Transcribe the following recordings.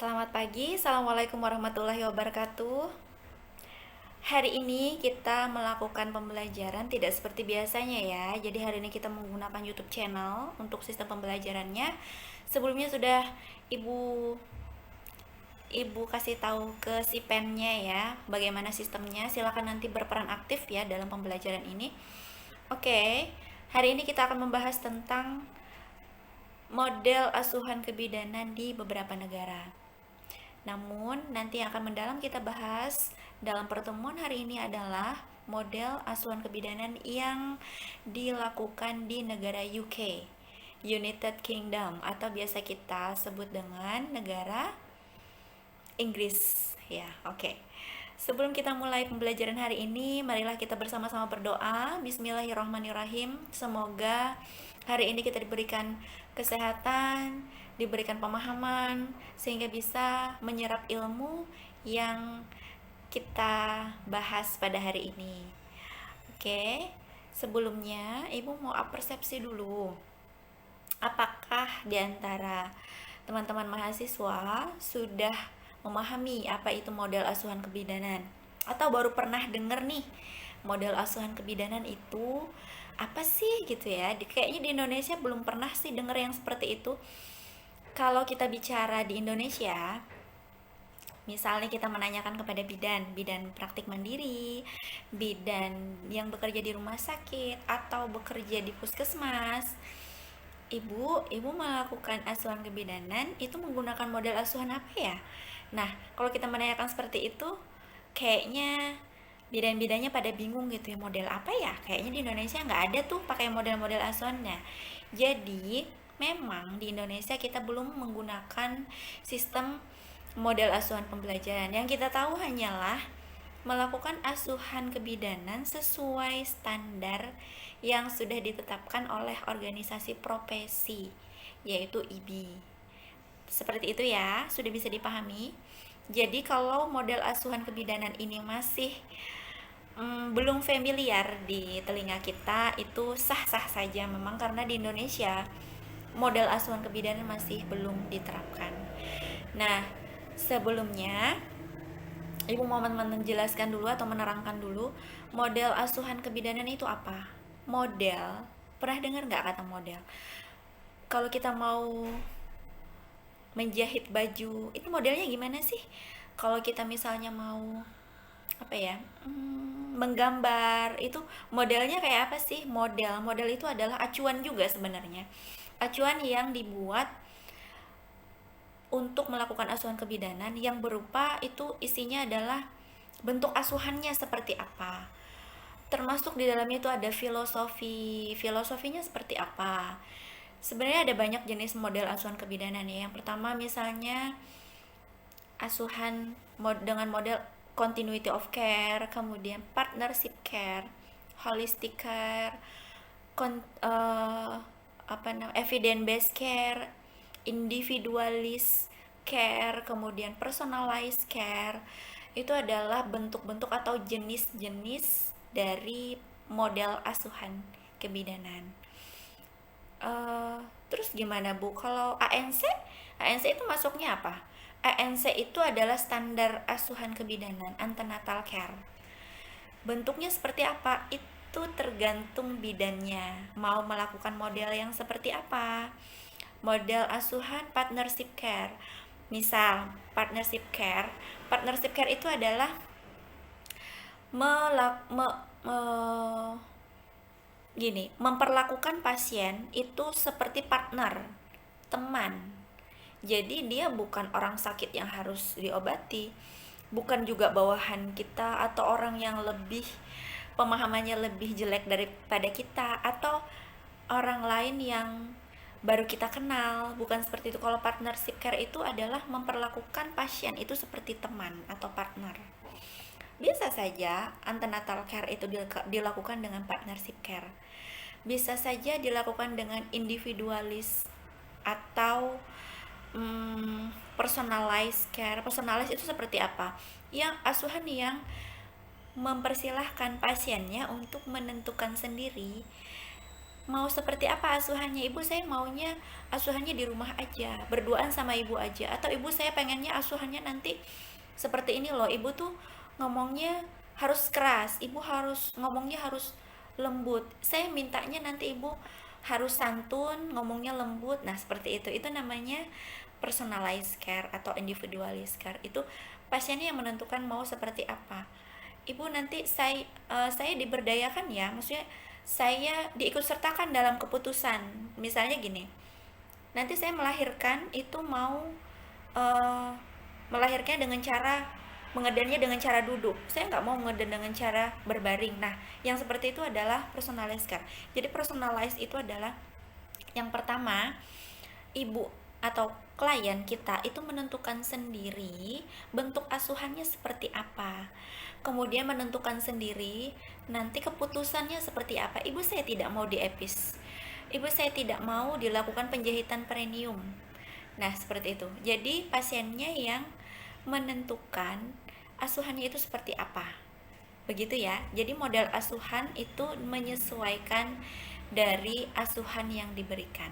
Selamat pagi, Assalamualaikum warahmatullahi wabarakatuh. Hari ini kita melakukan pembelajaran tidak seperti biasanya ya. Jadi hari ini kita menggunakan YouTube channel untuk sistem pembelajarannya. Sebelumnya sudah Ibu Ibu kasih tahu ke si pennya ya, bagaimana sistemnya. Silakan nanti berperan aktif ya dalam pembelajaran ini. Oke, hari ini kita akan membahas tentang model asuhan kebidanan di beberapa negara. Namun, nanti yang akan mendalam kita bahas dalam pertemuan hari ini adalah model asuhan kebidanan yang dilakukan di negara UK, United Kingdom, atau biasa kita sebut dengan negara Inggris. Ya, oke. Sebelum kita mulai pembelajaran hari ini, marilah kita bersama-sama berdoa. Bismillahirrahmanirrahim. Semoga hari ini kita diberikan kesehatan, diberikan pemahaman, sehingga bisa menyerap ilmu yang kita bahas pada hari ini. Oke, sebelumnya Ibu mau persepsi dulu. Apakah di antara teman-teman mahasiswa sudah memahami apa itu model asuhan kebidanan? Atau baru pernah dengar nih, model asuhan kebidanan itu apa sih gitu ya? Kayaknya di Indonesia belum pernah sih dengar yang seperti itu. Kalau kita bicara di Indonesia, misalnya kita menanyakan kepada bidan praktik mandiri, bidan yang bekerja di rumah sakit atau bekerja di puskesmas. Ibu melakukan asuhan kebidanan itu menggunakan model asuhan apa ya? Nah, kalau kita menanyakan seperti itu, kayaknya bidan-bidannya pada bingung gitu ya, model apa ya? Kayaknya di Indonesia nggak ada tuh pakai model-model asuhannya. Jadi, memang di Indonesia kita belum menggunakan sistem model asuhan pembelajaran. Yang kita tahu hanyalah melakukan asuhan kebidanan sesuai standar yang sudah ditetapkan oleh organisasi profesi, yaitu IBI. Seperti itu ya, sudah bisa dipahami. Jadi kalau model asuhan kebidanan ini masih belum familiar di telinga kita, itu sah-sah saja memang, karena di Indonesia model asuhan kebidanan masih belum diterapkan. Nah, sebelumnya Ibu mau menjelaskan dulu atau menerangkan dulu model asuhan kebidanan itu apa? Model, pernah dengar nggak kata model? Kalau kita mau menjahit baju, itu modelnya gimana sih? Kalau kita misalnya mau apa ya, menggambar, itu modelnya kayak apa sih? Model itu adalah acuan juga sebenarnya, acuan yang dibuat untuk melakukan asuhan kebidanan, yang berupa itu isinya adalah bentuk asuhannya seperti apa, termasuk di dalamnya itu ada filosofinya seperti apa. Sebenarnya ada banyak jenis model asuhan kebidanan ya. Yang pertama misalnya asuhan dengan model continuity of care, kemudian partnership care, holistic care, evidence based care, individualist care, kemudian personalized care. Itu adalah bentuk-bentuk atau jenis-jenis dari model asuhan kebidanan. Terus gimana Bu? Kalau ANC itu masuknya apa? ANC itu adalah standar asuhan kebidanan antenatal care. Bentuknya seperti apa? Itu tergantung bidannya mau melakukan model yang seperti apa. Model asuhan partnership care. Misal, partnership care itu adalah memperlakukan pasien itu seperti partner, teman. Jadi dia bukan orang sakit yang harus diobati, bukan juga bawahan kita atau orang yang lebih pemahamannya lebih jelek daripada kita, atau orang lain yang baru kita kenal, bukan seperti itu. Kalau partnership care itu adalah memperlakukan pasien itu seperti teman atau partner. Bisa saja antenatal care itu dilakukan dengan partnership care. Bisa saja dilakukan dengan individualis atau personalized care. Personalized itu seperti apa? Yang asuhan yang mempersilahkan pasiennya untuk menentukan sendiri mau seperti apa asuhannya? Ibu saya maunya asuhannya di rumah aja, berduaan sama ibu aja. Atau ibu saya pengennya asuhannya nanti seperti ini loh, ibu tuh ngomongnya harus keras, ibu harus ngomongnya harus lembut. Saya mintanya nanti ibu harus santun, ngomongnya lembut. Nah, seperti itu namanya personalized care atau individualized care. Itu pasiennya yang menentukan mau seperti apa. Ibu nanti saya diberdayakan ya, maksudnya saya diikut sertakan dalam keputusan. Misalnya gini, nanti saya melahirkan itu mau eh, melahirkannya dengan cara mengedannya dengan cara duduk. Saya nggak mau mengedan dengan cara berbaring. Nah, yang seperti itu adalah personalized care. Jadi personalized itu adalah yang pertama, ibu atau klien kita itu menentukan sendiri bentuk asuhannya seperti apa. Kemudian menentukan sendiri nanti keputusannya seperti apa. Ibu saya tidak mau diepis. Ibu saya tidak mau dilakukan penjahitan perineum. Nah, seperti itu. Jadi pasiennya yang menentukan asuhannya itu seperti apa. Begitu ya. Jadi model asuhan itu menyesuaikan dari asuhan yang diberikan.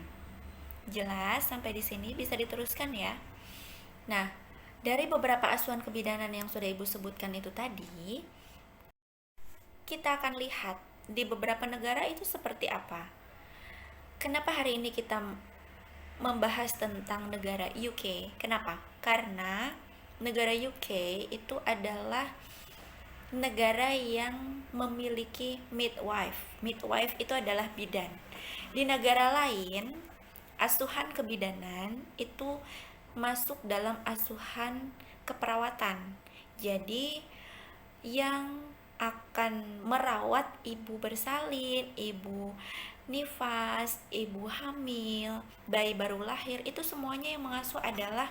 Jelas sampai di sini bisa diteruskan ya. Nah, dari beberapa asuhan kebidanan yang sudah Ibu sebutkan itu tadi, kita akan lihat di beberapa negara itu seperti apa. Kenapa hari ini kita membahas tentang negara UK? Kenapa? Karena negara UK itu adalah negara yang memiliki midwife. Midwife itu adalah bidan. Di negara lain, asuhan kebidanan itu masuk dalam asuhan keperawatan. Jadi yang akan merawat ibu bersalin, ibu nifas, ibu hamil, bayi baru lahir, itu semuanya yang mengasuh adalah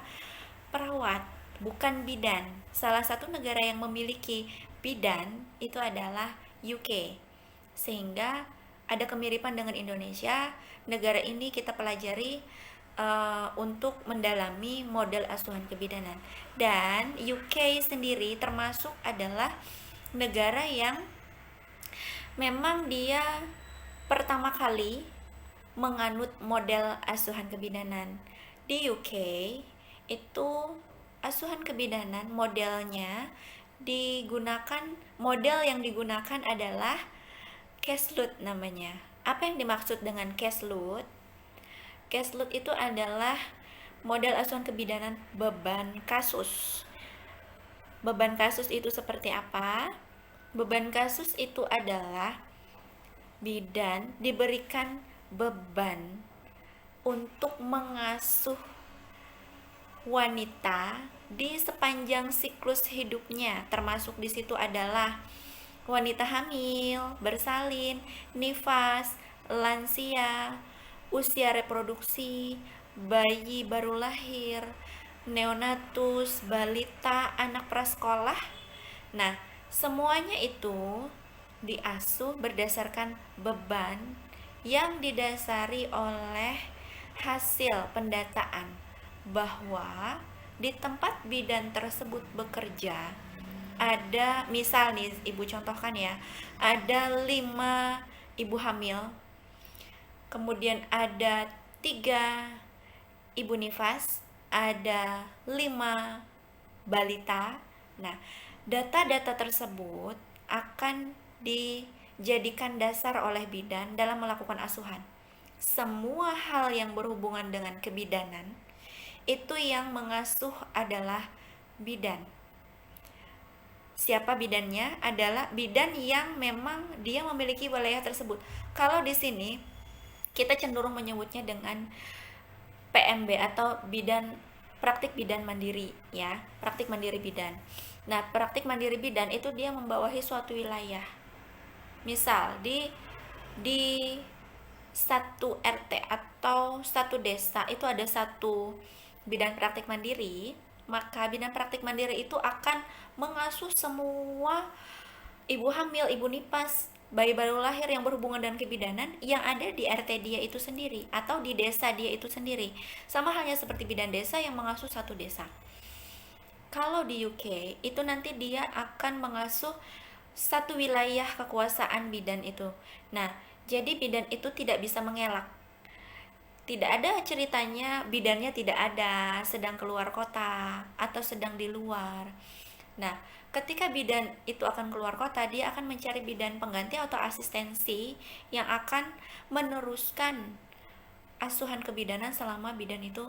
perawat, bukan bidan. Salah satu negara yang memiliki bidan itu adalah UK. Sehingga ada kemiripan dengan Indonesia. Negara ini kita pelajari untuk mendalami model asuhan kebidanan. Dan UK sendiri termasuk adalah negara yang memang dia pertama kali menganut model asuhan kebidanan. Di UK itu asuhan kebidanan modelnya model yang digunakan adalah case load namanya. Apa yang dimaksud dengan case load? Case load itu adalah model asuhan kebidanan beban kasus. Beban kasus itu seperti apa? Beban kasus itu adalah bidan diberikan beban untuk mengasuh wanita di sepanjang siklus hidupnya, termasuk di situ adalah wanita hamil, bersalin, nifas, lansia, usia reproduksi, bayi baru lahir, neonatus, balita, anak prasekolah. Nah, semuanya itu diasuh berdasarkan beban yang didasari oleh hasil pendataan bahwa di tempat bidan tersebut bekerja ada, misal nih ibu contohkan ya, ada 5 ibu hamil, kemudian ada 3 ibu nifas, ada 5 balita. Nah, data-data tersebut akan dijadikan dasar oleh bidan dalam melakukan asuhan. Semua hal yang berhubungan dengan kebidanan itu yang mengasuh adalah bidan. Siapa bidannya? Adalah bidan yang memang dia memiliki wilayah tersebut. Kalau di sini kita cenderung menyebutnya dengan PMB atau bidan, praktik bidan mandiri ya, praktik mandiri bidan. Nah, praktik mandiri bidan itu dia membawahi suatu wilayah. Misal di satu RT atau satu desa itu ada satu bidan praktik mandiri, maka bidan praktik mandiri itu akan mengasuh semua ibu hamil, ibu nifas, bayi baru lahir yang berhubungan dengan kebidanan yang ada di RT dia itu sendiri atau di desa dia itu sendiri. Sama halnya seperti bidan desa yang mengasuh satu desa. Kalau di UK itu nanti dia akan mengasuh satu wilayah kekuasaan bidan itu. Nah, Jadi bidan itu tidak bisa mengelak. Tidak ada ceritanya bidannya tidak ada, sedang keluar kota atau sedang di luar. Nah, ketika bidan itu akan keluar kota, dia akan mencari bidan pengganti atau asistensi yang akan meneruskan asuhan kebidanan selama bidan itu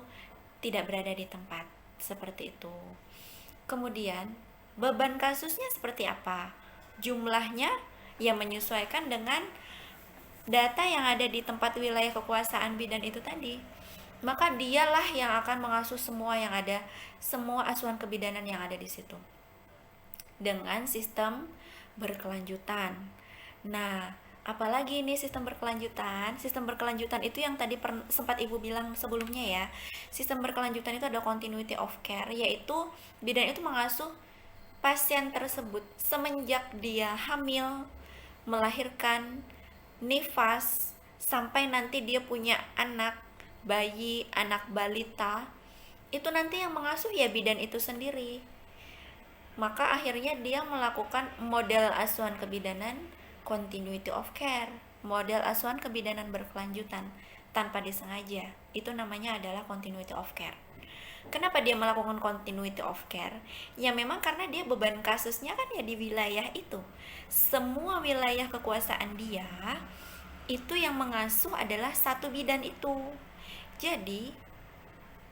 tidak berada di tempat. Seperti itu. Kemudian, beban kasusnya seperti apa? Jumlahnya yang menyesuaikan dengan data yang ada di tempat wilayah kekuasaan bidan itu tadi. Maka dialah yang akan mengasuh semua yang ada, semua asuhan kebidanan yang ada di situ. Dengan sistem berkelanjutan. Nah, apalagi ini sistem berkelanjutan? Sistem berkelanjutan itu yang tadi sempat Ibu bilang sebelumnya ya. Sistem berkelanjutan itu ada continuity of care, yaitu bidan itu mengasuh pasien tersebut semenjak dia hamil, melahirkan, nifas, sampai nanti dia punya anak, bayi, anak balita. Itu nanti yang mengasuh ya bidan itu sendiri. Maka akhirnya dia melakukan model asuhan kebidanan continuity of care, model asuhan kebidanan berkelanjutan tanpa disengaja. Itu namanya adalah continuity of care. Kenapa dia melakukan continuity of care? Ya memang karena dia beban kasusnya kan ya di wilayah itu. Semua wilayah kekuasaan dia itu yang mengasuh adalah satu bidan itu. Jadi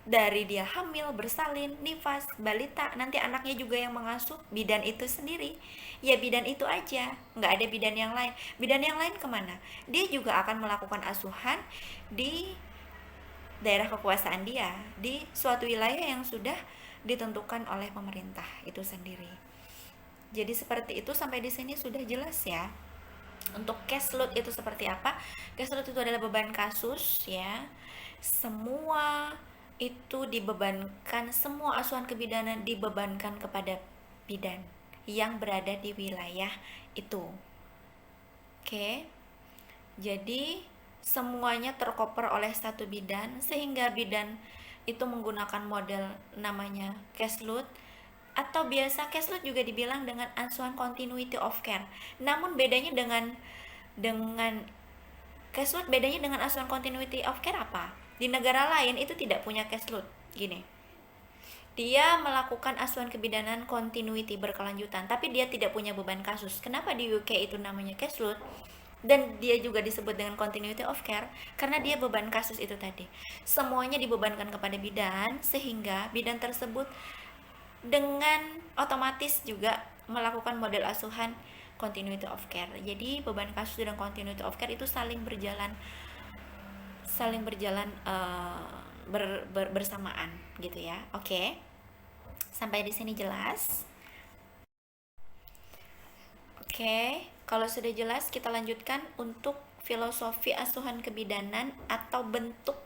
dari dia hamil, bersalin, nifas, balita, nanti anaknya juga yang mengasuh bidan itu sendiri. Ya bidan itu aja, nggak ada bidan yang lain. Bidan yang lain kemana? Dia juga akan melakukan asuhan di daerah kekuasaan dia, di suatu wilayah yang sudah ditentukan oleh pemerintah itu sendiri. Jadi seperti itu, sampai di sini sudah jelas ya. Untuk caseload itu seperti apa? Caseload itu adalah beban kasus ya. Semua itu dibebankan, semua asuhan kebidanan dibebankan kepada bidan yang berada di wilayah itu. Oke. Jadi semuanya terkoper oleh satu bidan, sehingga bidan itu menggunakan model namanya caseload, atau biasa caseload juga dibilang dengan asuhan continuity of care. Namun bedanya dengan caseload, bedanya dengan asuhan continuity of care apa? Di negara lain itu tidak punya caseload. Gini, dia melakukan asuhan kebidanan continuity berkelanjutan, tapi dia tidak punya beban kasus. Kenapa di UK itu namanya caseload dan dia juga disebut dengan continuity of care? Karena dia beban kasus itu tadi. Semuanya dibebankan kepada bidan, sehingga bidan tersebut dengan otomatis juga melakukan model asuhan continuity of care. Jadi beban kasus dan continuity of care itu saling berjalan bersamaan gitu ya. Oke. Sampai di sini jelas? Oke, kalau sudah jelas kita lanjutkan untuk filosofi asuhan kebidanan atau bentuk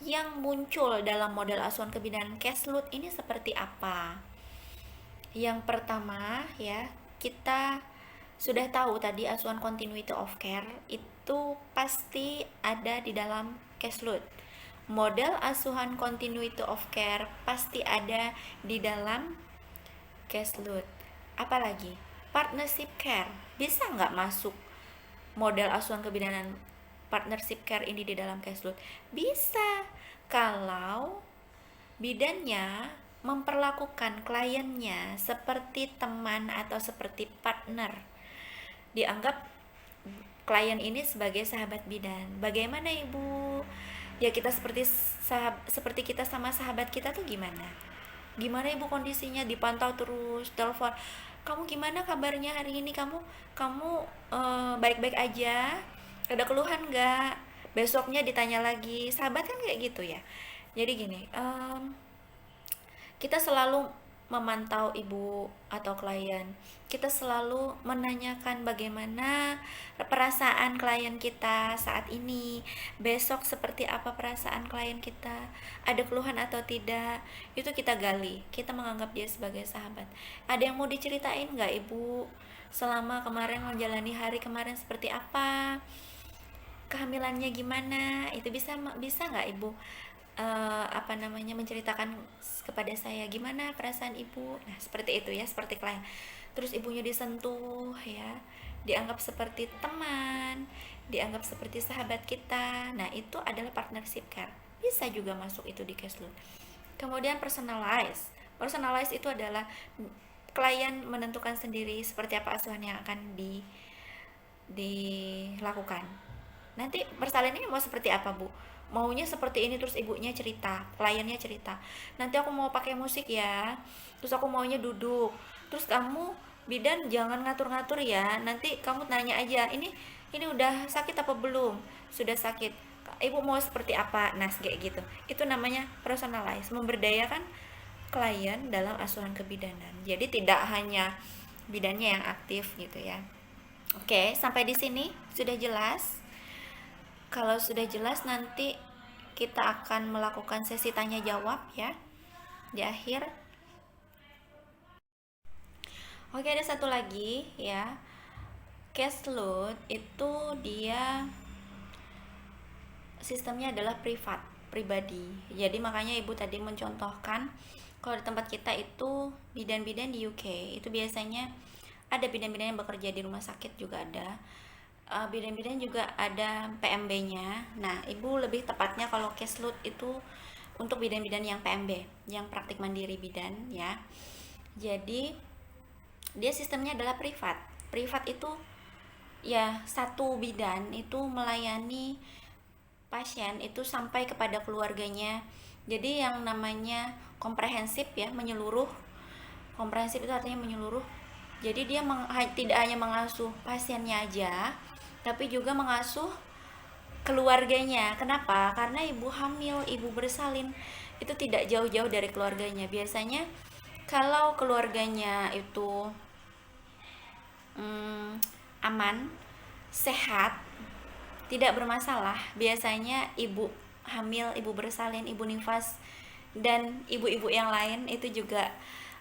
yang muncul dalam model asuhan kebidanan caseload ini seperti apa. Yang pertama ya, kita sudah tahu tadi asuhan continuity of care itu pasti ada di dalam caseload. Model asuhan continuity of care pasti ada di dalam caseload. Apalagi partnership care, bisa nggak masuk model asuhan kebidanan partnership care ini di dalam caseload? Bisa, kalau bidannya memperlakukan kliennya seperti teman atau seperti partner. Dianggap klien ini sebagai sahabat bidan. Bagaimana Ibu? Ya kita seperti kita sama sahabat kita tuh gimana? Gimana Ibu kondisinya? Dipantau terus, telepon. Kamu gimana kabarnya hari ini? Kamu baik-baik aja? Ada keluhan nggak? Besoknya ditanya lagi. Sahabat kan kayak gitu ya. Jadi gini, kita selalu memantau ibu atau klien. Kita selalu menanyakan bagaimana perasaan klien kita saat ini, besok seperti apa perasaan klien kita, ada keluhan atau tidak. Itu kita gali, kita menganggap dia sebagai sahabat. Ada yang mau diceritain nggak Ibu? Selama kemarin menjalani hari kemarin seperti apa? Kehamilannya gimana? Itu bisa nggak Ibu menceritakan kepada saya gimana perasaan ibu. Nah seperti itu ya, seperti klien. Terus ibunya disentuh ya, dianggap seperti teman, dianggap seperti sahabat kita. Nah, itu adalah partnership care. Bisa juga masuk itu di case load. Kemudian personalize. Personalize itu adalah klien menentukan sendiri seperti apa asuhan yang akan dilakukan. Nanti persalinan ini mau seperti apa, Bu? Maunya seperti ini, terus ibunya cerita, kliennya cerita. Nanti aku mau pakai musik ya. Terus aku maunya duduk. Terus kamu bidan jangan ngatur-ngatur ya. Nanti kamu tanya aja, ini udah sakit apa belum? Sudah sakit. Ibu mau seperti apa? Nah, kayak gitu. Itu namanya personalize, memberdayakan klien dalam asuhan kebidanan. Jadi tidak hanya bidannya yang aktif gitu ya. Oke, sampai di sini sudah jelas? Kalau sudah jelas, nanti kita akan melakukan sesi tanya jawab ya di akhir. Oke, ada satu lagi ya. Case load itu dia sistemnya adalah privat, pribadi. Jadi makanya ibu tadi mencontohkan kalau di tempat kita itu bidan-bidan di UK itu biasanya ada bidan-bidan yang bekerja di rumah sakit juga ada. Bidan-bidan juga ada PMB-nya. Nah, ibu lebih tepatnya kalau case load itu untuk bidan-bidan yang PMB, yang praktik mandiri bidan ya. Jadi dia sistemnya adalah privat. Privat itu ya satu bidan itu melayani pasien itu sampai kepada keluarganya. Jadi yang namanya komprehensif ya, menyeluruh. Komprehensif itu artinya menyeluruh. Jadi dia tidak hanya mengasuh pasiennya aja, tapi juga mengasuh keluarganya. Kenapa? Karena ibu hamil, ibu bersalin itu tidak jauh-jauh dari keluarganya. Biasanya kalau keluarganya itu aman, sehat, tidak bermasalah, biasanya ibu hamil, ibu bersalin, ibu nifas, dan ibu-ibu yang lain itu juga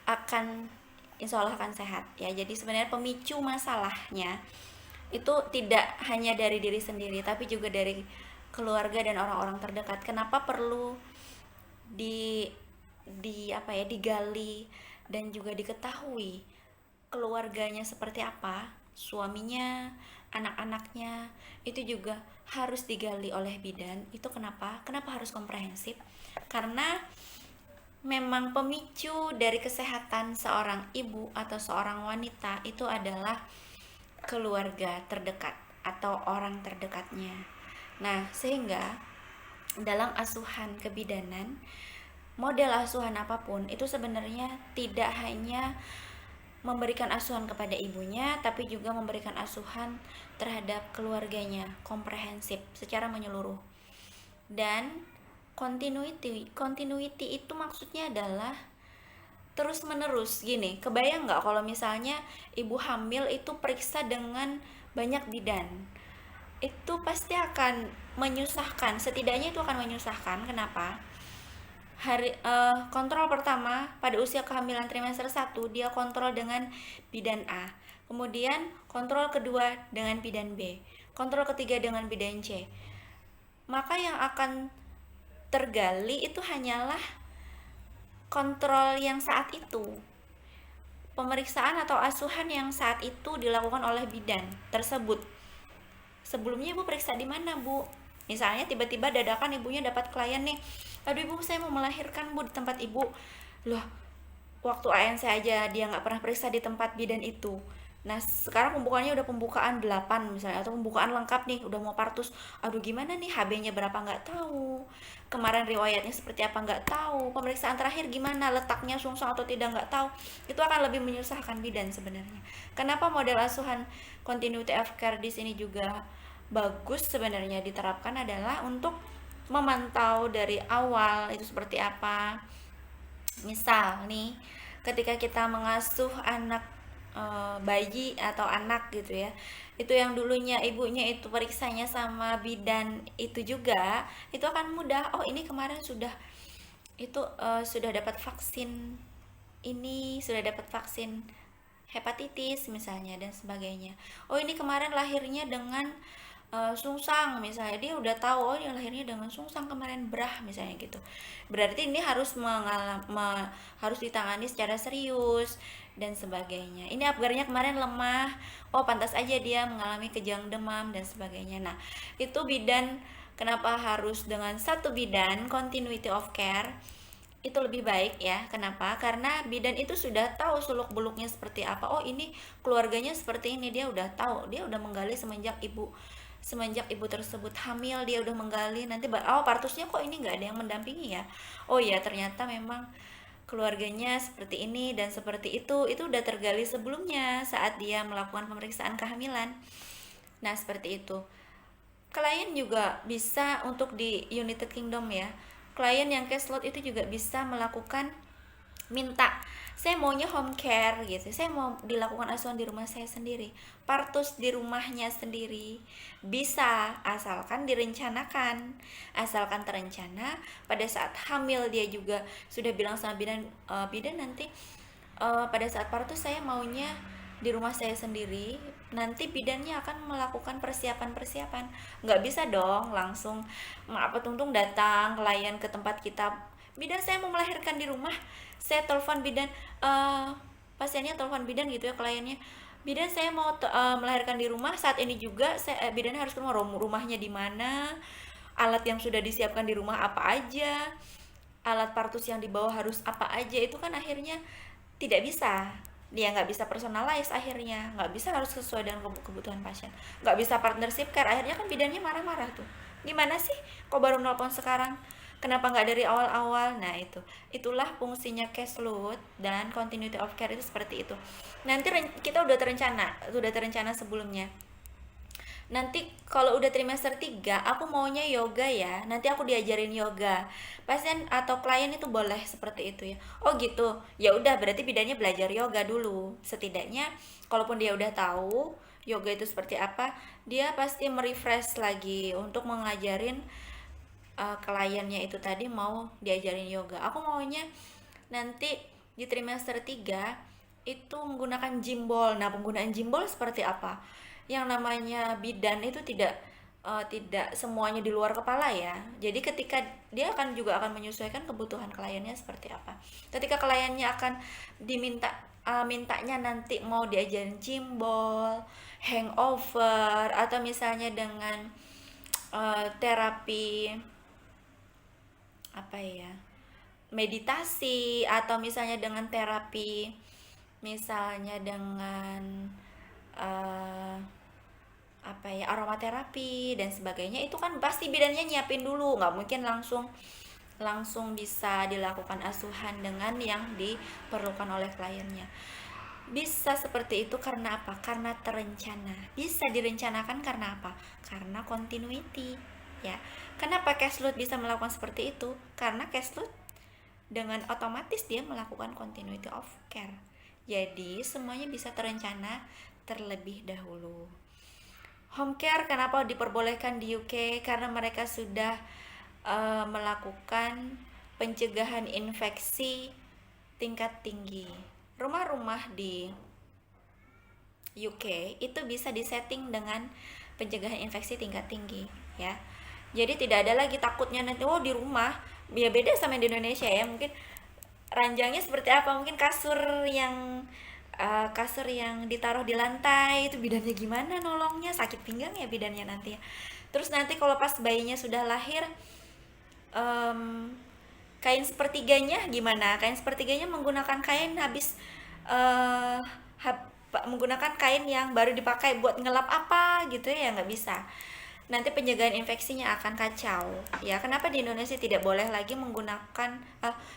akan insya Allah akan sehat ya. Jadi sebenarnya pemicu masalahnya itu tidak hanya dari diri sendiri, tapi juga dari keluarga dan orang-orang terdekat. Kenapa perlu digali dan juga diketahui keluarganya seperti apa, suaminya, anak-anaknya, itu juga harus digali oleh bidan. Itu kenapa harus komprehensif? Karena memang pemicu dari kesehatan seorang ibu atau seorang wanita itu adalah keluarga terdekat atau orang terdekatnya. Nah, sehingga dalam asuhan kebidanan, model asuhan apapun itu sebenarnya tidak hanya memberikan asuhan kepada ibunya, tapi juga memberikan asuhan terhadap keluarganya, komprehensif secara menyeluruh. Dan continuity itu maksudnya adalah terus menerus. Gini, kebayang nggak kalau misalnya ibu hamil itu periksa dengan banyak bidan, itu pasti akan menyusahkan, setidaknya itu akan menyusahkan. Kenapa? Kontrol pertama pada usia kehamilan trimester 1 dia kontrol dengan bidan A, kemudian kontrol kedua dengan bidan B, kontrol ketiga dengan bidan C. Maka yang akan tergali itu hanyalah kontrol yang saat itu, pemeriksaan atau asuhan yang saat itu dilakukan oleh bidan tersebut. Sebelumnya ibu periksa di mana, Bu? Misalnya tiba-tiba dadakan ibunya dapat klien nih, aduh ibu saya mau melahirkan, Bu, di tempat ibu. Loh, waktu ANC aja dia nggak pernah periksa di tempat bidan itu. Nah, sekarang pembukaannya udah pembukaan 8 misalnya, atau pembukaan lengkap nih, udah mau partus. Aduh gimana nih, HB-nya berapa nggak tahu. Kemarin riwayatnya seperti apa nggak tahu. Pemeriksaan terakhir gimana, letaknya sungsang atau tidak nggak tahu. Itu akan lebih menyusahkan bidan sebenarnya. Kenapa model asuhan continuity of care di sini juga bagus sebenarnya diterapkan adalah untuk memantau dari awal itu seperti apa. Misal nih, ketika kita mengasuh anak bayi atau anak gitu ya, itu yang dulunya ibunya itu periksanya sama bidan itu juga, itu akan mudah. Oh ini kemarin sudah itu sudah dapat vaksin ini, sudah dapat vaksin hepatitis misalnya dan sebagainya. Oh ini kemarin lahirnya dengan sungsang misalnya, dia udah tahu oh dia lahirnya dengan sungsang kemarin brah misalnya gitu, berarti ini harus ditangani secara serius dan sebagainya. Ini Apgarnya kemarin lemah, oh pantas aja dia mengalami kejang demam dan sebagainya. Nah itu bidan, kenapa harus dengan satu bidan continuity of care itu lebih baik ya. Kenapa? Karena bidan itu sudah tahu seluk beluknya seperti apa. Oh ini keluarganya seperti ini, dia udah tahu, dia udah menggali semenjak ibu tersebut hamil, dia udah menggali. Nanti oh partusnya kok ini nggak ada yang mendampingi ya, oh ya ternyata memang keluarganya seperti ini dan seperti itu udah tergali sebelumnya saat dia melakukan pemeriksaan kehamilan. Nah seperti itu. Klien juga bisa untuk di United Kingdom ya, klien yang cash load itu juga bisa melakukan, minta saya maunya home care gitu, saya mau dilakukan asuhan di rumah saya sendiri, partus di rumahnya sendiri, bisa asalkan direncanakan, asalkan terencana. Pada saat hamil dia juga sudah bilang sama bidan, bidan nanti pada saat partus saya maunya di rumah saya sendiri, nanti bidannya akan melakukan persiapan-persiapan. Nggak bisa dong langsung apa tuntung datang klien ke tempat kita, bidan saya mau melahirkan di rumah, saya telepon bidan, pasiennya telepon bidan gitu ya, kliennya, bidan saya mau melahirkan di rumah saat ini juga, bidannya harus ke rumahnya di mana, alat yang sudah disiapkan di rumah apa aja, alat partus yang dibawa harus apa aja. Itu kan akhirnya tidak bisa, dia nggak bisa personalize, akhirnya nggak bisa harus sesuai dengan kebutuhan pasien, nggak bisa partnership care, akhirnya kan bidannya marah-marah tuh, gimana sih kok baru nelpon sekarang, kenapa nggak dari awal-awal. Nah itulah fungsinya cash load dan continuity of care itu seperti itu. Nanti kita sudah terencana sebelumnya, nanti kalau udah trimester 3 aku maunya yoga ya, nanti aku diajarin yoga, pasien atau klien itu boleh seperti itu ya. Oh gitu, ya udah berarti bidannya belajar yoga dulu setidaknya. Kalaupun dia udah tahu yoga itu seperti apa, dia pasti merefresh lagi untuk mengajarin kliennya itu tadi mau diajarin yoga. Aku maunya nanti di trimester 3 itu menggunakan gimbal. Nah, penggunaan gimbal seperti apa? Yang namanya bidan itu tidak semuanya di luar kepala ya. Jadi ketika dia akan menyesuaikan kebutuhan kliennya seperti apa. Ketika kliennya akan mintanya nanti mau diajarin gimbal, hangover, atau misalnya dengan terapi apa ya, meditasi, atau misalnya dengan terapi, misalnya dengan eh, apa ya, aromaterapi dan sebagainya, itu kan pasti bidannya nyiapin dulu, nggak mungkin langsung langsung bisa dilakukan asuhan dengan yang diperlukan oleh kliennya. Bisa seperti itu karena apa? Karena terencana. Bisa direncanakan karena apa? Karena continuity. Ya. Kenapa Cashload bisa melakukan seperti itu? Karena Cashload dengan otomatis dia melakukan continuity of care. Jadi semuanya bisa terencana terlebih dahulu. Home care kenapa diperbolehkan di UK? Karena mereka sudah melakukan pencegahan infeksi tingkat tinggi. Rumah-rumah di UK itu bisa disetting dengan pencegahan infeksi tingkat tinggi ya. Jadi tidak ada lagi takutnya nanti oh di rumah, ya beda sama di Indonesia ya, mungkin ranjangnya seperti apa, mungkin kasur yang ditaruh di lantai itu bidannya gimana nolongnya, sakit pinggang ya bidannya nanti ya. Terus nanti kalau pas bayinya sudah lahir, kain sepertiganya gimana, kain sepertiganya menggunakan kain habis uh, menggunakan kain yang baru dipakai buat ngelap apa gitu ya, nggak bisa, nanti penjagaan infeksinya akan kacau ya. Kenapa di Indonesia tidak boleh lagi menggunakan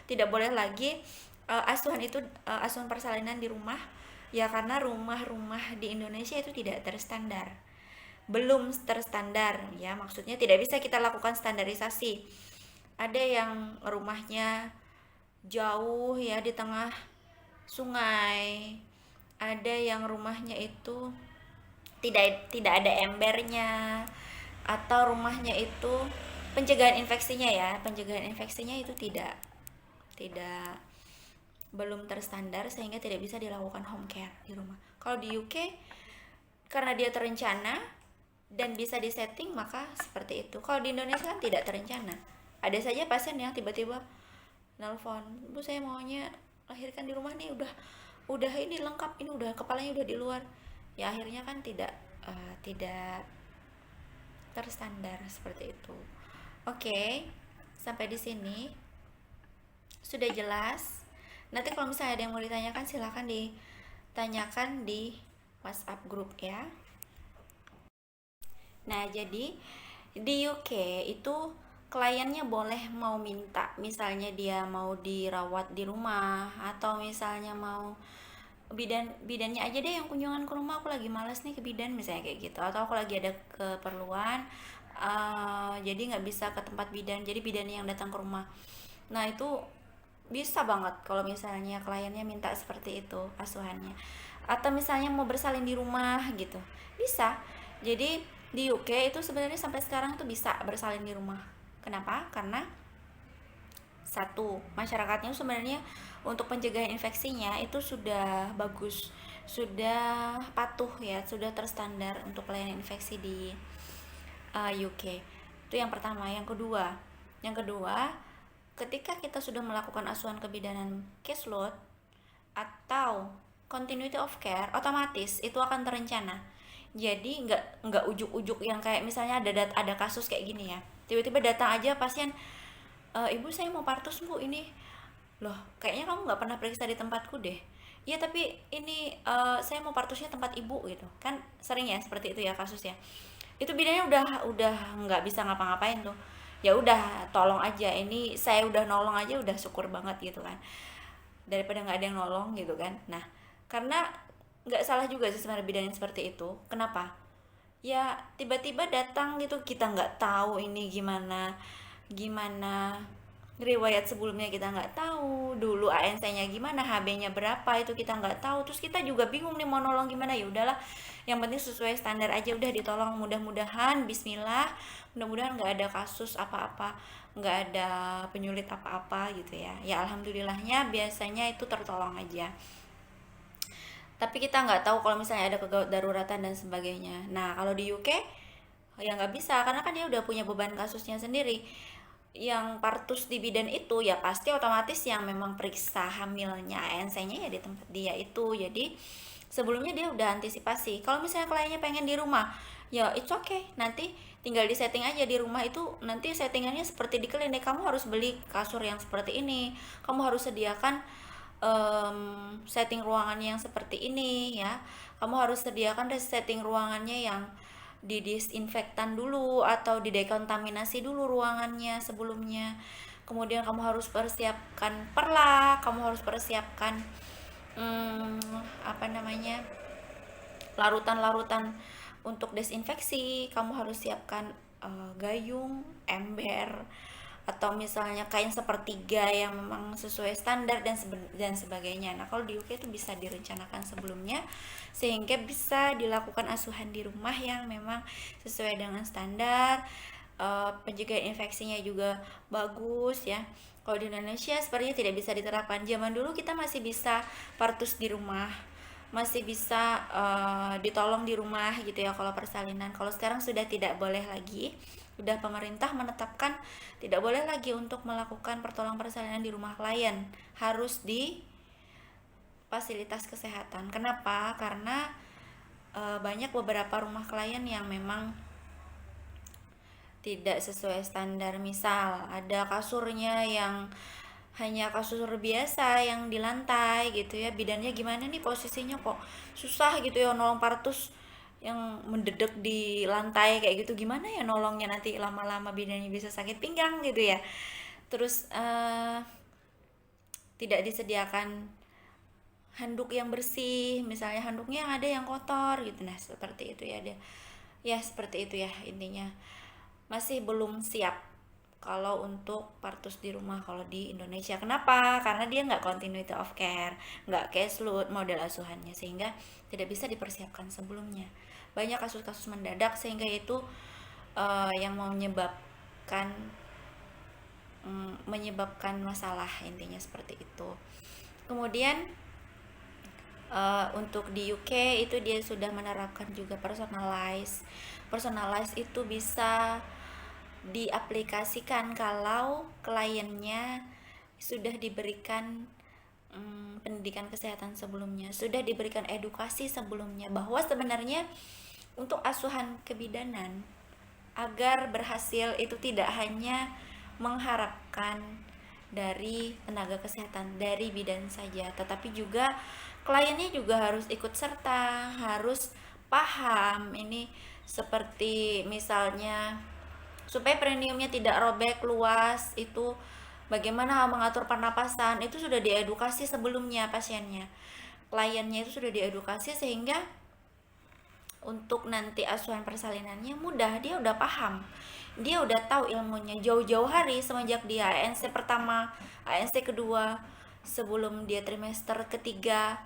tidak boleh lagi asuhan persalinan di rumah ya, karena rumah-rumah di Indonesia itu tidak terstandar, belum terstandar ya, maksudnya tidak bisa kita lakukan standarisasi. Ada yang rumahnya jauh ya di tengah sungai, ada yang rumahnya itu tidak ada embernya, atau rumahnya itu pencegahan infeksinya itu tidak belum terstandar sehingga tidak bisa dilakukan home care di rumah. Kalau di UK karena dia terencana, dan bisa disetting, maka seperti itu. Kalau di Indonesia kan tidak terencana, ada saja pasien yang tiba-tiba nelpon, Bu saya maunya lahirkan di rumah nih, udah ini lengkap, ini udah kepalanya udah di luar, ya akhirnya kan tidak terstandar seperti itu. Oke, sampai di sini sudah jelas. Nanti kalau misalnya ada yang mau ditanyakan, silahkan ditanyakan di WhatsApp grup ya. Nah, jadi di UK itu kliennya boleh mau minta, misalnya dia mau dirawat di rumah, atau misalnya mau bidannya aja deh yang kunjungan ke rumah, aku lagi males nih ke bidan misalnya kayak gitu, atau aku lagi ada keperluan, jadi nggak bisa ke tempat bidan, jadi bidannya yang datang ke rumah. Nah itu bisa banget kalau misalnya kliennya minta seperti itu asuhannya, atau misalnya mau bersalin di rumah gitu, bisa. Jadi di UK itu sebenarnya sampai sekarang itu bisa bersalin di rumah. Kenapa? Karena satu, masyarakatnya sebenarnya untuk pencegahan infeksinya itu sudah bagus, sudah patuh ya, sudah terstandar untuk pelayanan infeksi di UK. Itu yang pertama. Yang kedua, ketika kita sudah melakukan asuhan kebidanan caseload atau continuity of care, otomatis itu akan terencana. Jadi nggak ujuk-ujuk yang kayak misalnya ada kasus kayak gini ya, tiba-tiba datang aja pasien, ibu saya mau partus bu, ini loh kayaknya kamu nggak pernah periksa di tempatku deh. Iya tapi ini saya mau partusnya tempat ibu gitu kan, sering ya seperti itu ya kasusnya. Itu bidannya udah nggak bisa ngapa-ngapain tuh, ya udah tolong aja, ini saya udah nolong aja udah syukur banget gitu kan, daripada nggak ada yang nolong gitu kan. Nah karena nggak salah juga sih sebenarnya bidan yang seperti itu. Kenapa? Ya tiba-tiba datang gitu, kita nggak tahu ini gimana gimana riwayat sebelumnya, kita nggak tahu dulu ANC-nya gimana, HB-nya berapa, itu kita nggak tahu. Terus kita juga bingung nih mau nolong gimana. Ya udahlah, yang penting sesuai standar aja udah ditolong, mudah-mudahan bismillah, mudah-mudahan nggak ada kasus apa-apa, nggak ada penyulit apa-apa gitu ya. Ya alhamdulillahnya biasanya itu tertolong aja. Tapi kita nggak tahu kalau misalnya ada kegawat daruratan dan sebagainya. Nah kalau di UK ya nggak bisa, karena kan dia udah punya beban kasusnya sendiri. Yang partus di bidan itu ya pasti otomatis yang memang periksa hamilnya ANC-nya ya di tempat dia itu. Jadi sebelumnya dia udah antisipasi. Kalau misalnya kliennya pengen di rumah, ya it's okay, nanti tinggal di setting aja di rumah. Itu nanti settingannya seperti di klinik, kamu harus beli kasur yang seperti ini, kamu harus sediakan setting ruangannya yang seperti ini ya, kamu harus sediakan setting ruangannya yang didisinfektan dulu atau didekontaminasi dulu ruangannya sebelumnya. Kemudian kamu harus persiapkan perlak, kamu harus persiapkan apa namanya, larutan-larutan untuk desinfeksi, kamu harus siapkan gayung, ember, atau misalnya kain sepertiga yang memang sesuai standar dan sebagainya. Nah kalau di UK itu bisa direncanakan sebelumnya sehingga bisa dilakukan asuhan di rumah yang memang sesuai dengan standar. Pencegahan infeksinya juga bagus ya. Kalau di Indonesia sepertinya tidak bisa diterapkan. Zaman dulu kita masih bisa partus di rumah, masih bisa ditolong di rumah gitu ya kalau persalinan. Kalau sekarang sudah tidak boleh lagi, udah pemerintah menetapkan tidak boleh lagi untuk melakukan pertolongan persalinan di rumah klien, harus di fasilitas kesehatan. Kenapa? Karena banyak beberapa rumah klien yang memang tidak sesuai standar. Misal ada kasurnya yang hanya kasur biasa yang di lantai gitu ya, bidannya gimana nih posisinya kok susah gitu ya nolong partus yang mendedek di lantai kayak gitu, gimana ya nolongnya, nanti lama-lama bidannya bisa sakit pinggang gitu ya. Terus tidak disediakan handuk yang bersih, misalnya handuknya yang ada yang kotor gitu. Nah seperti itu ya, dia ya seperti itu ya intinya, masih belum siap kalau untuk partus di rumah kalau di Indonesia. Kenapa? Karena dia nggak continuity of care, nggak caseload model asuhannya, sehingga tidak bisa dipersiapkan sebelumnya. Banyak kasus-kasus mendadak sehingga itu yang menyebabkan masalah, intinya seperti itu. Kemudian Untuk di UK itu dia sudah menerapkan juga personalize itu bisa diaplikasikan kalau kliennya sudah diberikan pendidikan kesehatan sebelumnya, sudah diberikan edukasi sebelumnya bahwa sebenarnya untuk asuhan kebidanan agar berhasil itu tidak hanya mengharapkan dari tenaga kesehatan dari bidan saja, tetapi juga kliennya juga harus ikut serta, harus paham ini, seperti misalnya supaya perineumnya tidak robek luas itu bagaimana mengatur pernapasan itu sudah diedukasi sebelumnya pasiennya, kliennya itu sudah diedukasi sehingga untuk nanti asuhan persalinannya mudah, dia udah paham, dia udah tahu ilmunya jauh-jauh hari semenjak dia ANC pertama, ANC kedua, sebelum dia trimester ketiga.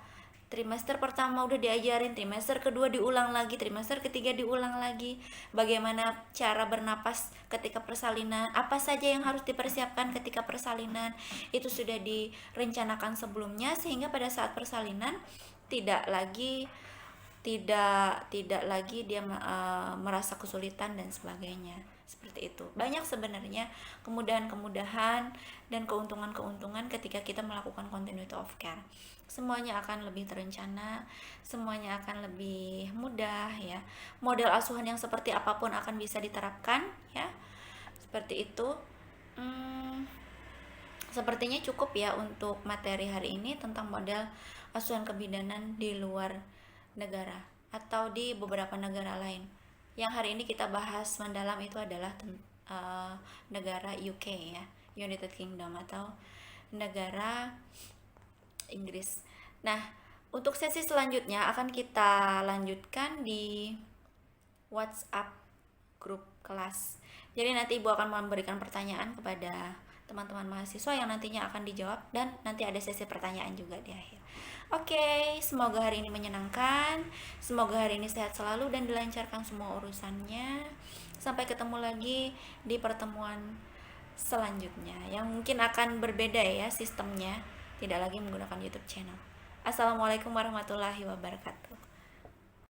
Trimester pertama udah diajarin, trimester kedua diulang lagi, trimester ketiga diulang lagi, bagaimana cara bernapas ketika persalinan, apa saja yang harus dipersiapkan ketika persalinan, itu sudah direncanakan sebelumnya sehingga pada saat persalinan tidak lagi tidak lagi dia merasa kesulitan dan sebagainya. Seperti itu. Banyak sebenarnya kemudahan-kemudahan dan keuntungan-keuntungan ketika kita melakukan continuity of care. Semuanya akan lebih terencana, semuanya akan lebih mudah ya. Model asuhan yang seperti apapun akan bisa diterapkan ya. Seperti itu. Sepertinya cukup ya untuk materi hari ini tentang model asuhan kebidanan di luar negara atau di beberapa negara lain. Yang hari ini kita bahas mendalam itu adalah negara UK ya, United Kingdom atau negara Inggris. Nah, untuk sesi selanjutnya akan kita lanjutkan di WhatsApp grup kelas. Jadi nanti Ibu akan memberikan pertanyaan kepada teman-teman mahasiswa yang nantinya akan dijawab dan nanti ada sesi pertanyaan juga di akhir. Oke, semoga hari ini menyenangkan, semoga hari ini sehat selalu dan dilancarkan semua urusannya. Sampai ketemu lagi di pertemuan selanjutnya yang mungkin akan berbeda ya sistemnya, tidak lagi menggunakan YouTube channel. Assalamualaikum warahmatullahi wabarakatuh.